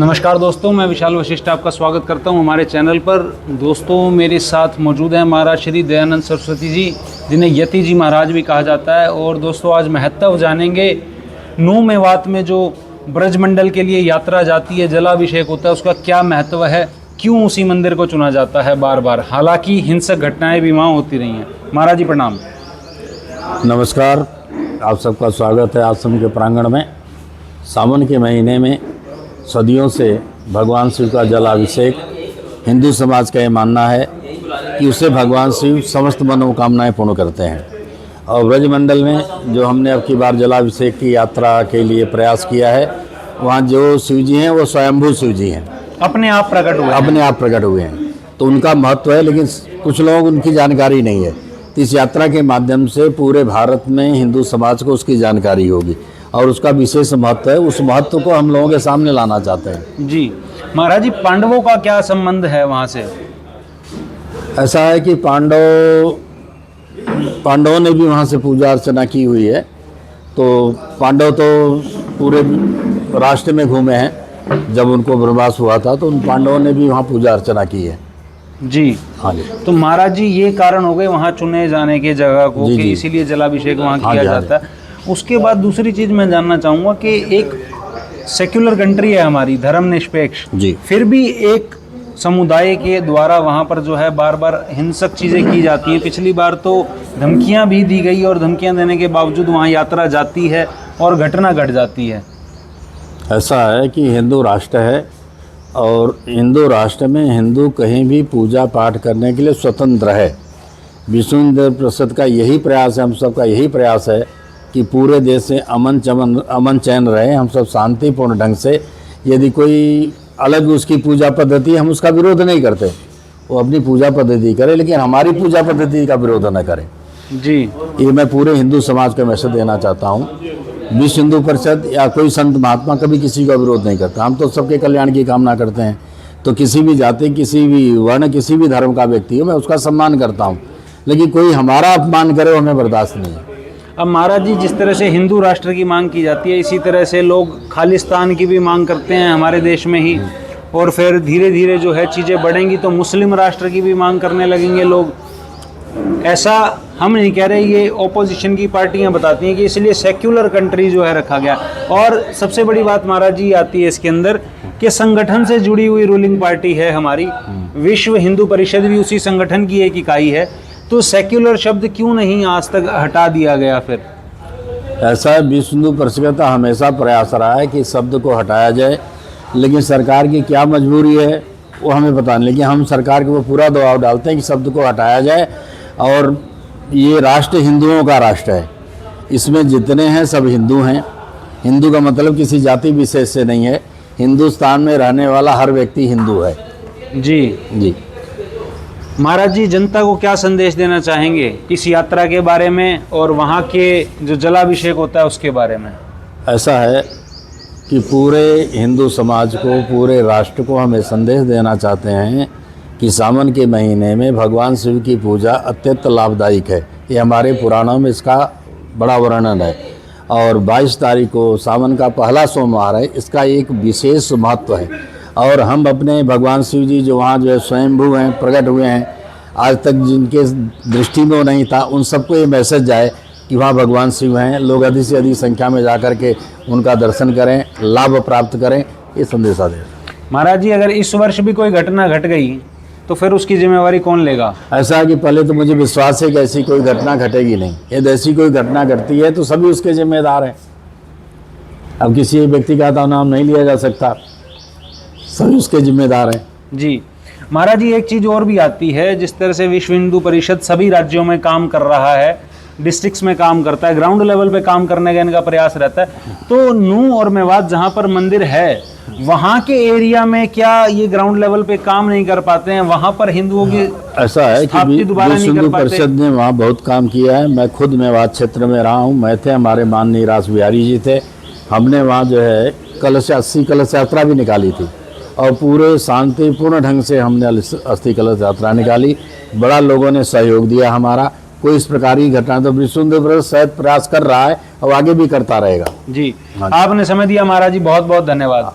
नमस्कार दोस्तों, मैं विशाल वशिष्ठ आपका स्वागत करता हूं हमारे चैनल पर। दोस्तों, मेरे साथ मौजूद हैं महाराज श्री दयानंद सरस्वती जी, जिन्हें यति जी महाराज भी कहा जाता है। और दोस्तों, आज महत्व जानेंगे 9 मेवात में जो ब्रजमंडल के लिए यात्रा जाती है, जलाभिषेक होता है, उसका क्या महत्व है, क्यों उसी मंदिर को चुना जाता है बार बार, हालांकि हिंसक घटनाएं भी वहाँ होती रही हैं। महाराज जी प्रणाम। नमस्कार, आप सबका स्वागत है आश्रम के प्रांगण में। सावन के महीने में सदियों से भगवान शिव का जलाभिषेक, हिंदू समाज का ये मानना है कि उससे भगवान शिव समस्त मनोकामनाएं पूर्ण करते हैं। और ब्रजमंडल में जो हमने अब की बार जलाभिषेक की यात्रा के लिए प्रयास किया है, वहाँ जो शिव जी हैं वो स्वयंभू शिव जी हैं, अपने आप प्रकट हुए हैं। तो उनका महत्व है, लेकिन कुछ लोग उनकी जानकारी नहीं है। तो इस यात्रा के माध्यम से पूरे भारत में हिंदू समाज को उसकी जानकारी होगी और उसका विशेष महत्व है। उस महत्व को हम लोगों के सामने लाना चाहते हैं। जी महाराज जी, पांडवों का क्या संबंध है वहाँ से? ऐसा है कि पांडवों ने भी वहाँ से पूजा अर्चना की हुई है। तो पांडव तो पूरे राष्ट्र में घूमे हैं। जब उनको वनवास हुआ था तो उन पांडवों ने भी वहाँ पूजा अर्चना की है। जी हाँ जी। तो महाराज जी, ये कारण हो गए वहाँ चुने जाने के जगह को कि इसीलिए जलाभिषेक वहाँ किया जाता है। उसके बाद दूसरी चीज़ मैं जानना चाहूँगा कि एक सेक्युलर कंट्री है हमारी, धर्मनिरपेक्ष, फिर भी एक समुदाय के द्वारा वहाँ पर जो है बार बार हिंसक चीज़ें की जाती हैं। पिछली बार तो धमकियाँ भी दी गई और धमकियाँ देने के बावजूद वहाँ यात्रा जाती है और घटना घट जाती है। ऐसा है कि हिंदू राष्ट्र है और हिंदू राष्ट्र में हिंदू कहीं भी पूजा पाठ करने के लिए स्वतंत्र है। विश्व परिषद का यही प्रयास है, हम सबका यही प्रयास है कि पूरे देश से अमन चैन रहे, हम सब शांतिपूर्ण ढंग से। यदि कोई अलग उसकी पूजा पद्धति, हम उसका विरोध नहीं करते, वो अपनी पूजा पद्धति करे, लेकिन हमारी पूजा पद्धति का विरोध न करे। जी, ये मैं पूरे हिंदू समाज को मैसेज देना चाहता हूँ। विश्व हिंदू परिषद या कोई संत महात्मा कभी किसी का विरोध नहीं करता। हम तो सबके कल्याण की कामना करते हैं। तो किसी भी जाति, किसी भी वर्ण, किसी भी धर्म का व्यक्ति हो, मैं उसका सम्मान करता हूँ, लेकिन कोई हमारा अपमान करे वो हमें बर्दाश्त नहीं है। अब महाराज जी, जिस तरह से हिंदू राष्ट्र की मांग की जाती है, इसी तरह से लोग खालिस्तान की भी मांग करते हैं हमारे देश में ही। और फिर धीरे धीरे जो है चीज़ें बढ़ेंगी तो मुस्लिम राष्ट्र की भी मांग करने लगेंगे लोग। ऐसा हम नहीं कह रहे, ये ओपोजिशन की पार्टियां बताती हैं कि इसलिए सेक्युलर कंट्री जो है रखा गया। और सबसे बड़ी बात महाराज जी आती है इसके अंदर कि संगठन से जुड़ी हुई रूलिंग पार्टी है हमारी, विश्व हिंदू परिषद भी उसी संगठन की एक इकाई है। तो सेक्युलर शब्द क्यों नहीं आज तक हटा दिया गया? फिर ऐसा है, विश्व हिंदू परिषद का हमेशा प्रयास रहा है कि शब्द को हटाया जाए, लेकिन सरकार की क्या मजबूरी है वो हमें पता नहीं। लेकिन हम सरकार के ऊपर पूरा दबाव डालते हैं कि शब्द को हटाया जाए। और ये राष्ट्र हिंदुओं का राष्ट्र है, इसमें जितने हैं सब हिंदू हैं। हिंदू का मतलब किसी जाति विशेष से नहीं है। हिंदुस्तान में रहने वाला हर व्यक्ति हिंदू है। जी जी महाराज जी, जनता को क्या संदेश देना चाहेंगे इस यात्रा के बारे में और वहाँ के जो जलाभिषेक होता है उसके बारे में? ऐसा है कि पूरे हिंदू समाज को, पूरे राष्ट्र को हमें संदेश देना चाहते हैं कि सावन के महीने में भगवान शिव की पूजा अत्यंत लाभदायक है। ये हमारे पुराणों में इसका बड़ा वर्णन है। और 22 तारीख को सावन का पहला सोमवार है, इसका एक विशेष महत्व है। और हम अपने भगवान शिव जी जो वहाँ जो है स्वयंभू हैं, प्रकट हुए हैं, आज तक जिनके दृष्टि में वो नहीं था, उन सबको ये मैसेज जाए कि वहाँ भगवान शिव हैं। लोग अधिक से अधिक संख्या में जा कर के उनका दर्शन करें, लाभ प्राप्त करें, ये संदेशा दें। महाराज जी, अगर इस वर्ष भी कोई घटना घट गई तो फिर उसकी जिम्मेवारी कौन लेगा? ऐसा है कि पहले तो मुझे विश्वास है कि ऐसी कोई घटना घटेगी नहीं। यदि ऐसी कोई घटना घटती है तो सभी उसके जिम्मेदार हैं। अब किसी एक व्यक्ति का तो नाम नहीं लिया जा सकता, सभी उसके जिम्मेदार हैं। जी महाराज जी, एक चीज़ और भी आती है, जिस तरह से विश्व हिंदू परिषद सभी राज्यों में काम कर रहा है, डिस्ट्रिक्ट्स में काम करता है, ग्राउंड लेवल पे काम करने का इनका प्रयास रहता है। तो नूह और मेवात जहाँ पर मंदिर है, वहाँ के एरिया में क्या ये ग्राउंड लेवल पे काम नहीं कर पाते हैं? वहाँ पर हिंदुओं की ऐसा है कि विश्व हिंदू परिषद ने वहाँ बहुत काम किया है। मैं खुद मेवात क्षेत्र में रहा हूँ, मैं थे, हमारे माननीय रास बिहारी जी थे। हमने वहाँ जो है 80 कलश यात्रा भी निकाली थी और पूरे शांतिपूर्ण ढंग से हमने 80 कलश यात्रा निकाली। बड़ा लोगों ने सहयोग दिया हमारा। कोई इस प्रकार की घटना तो विश्व हिंदू परिषद शायद प्रयास कर रहा है और आगे भी करता रहेगा। जी, आपने समय दिया महाराज जी, बहुत बहुत धन्यवाद।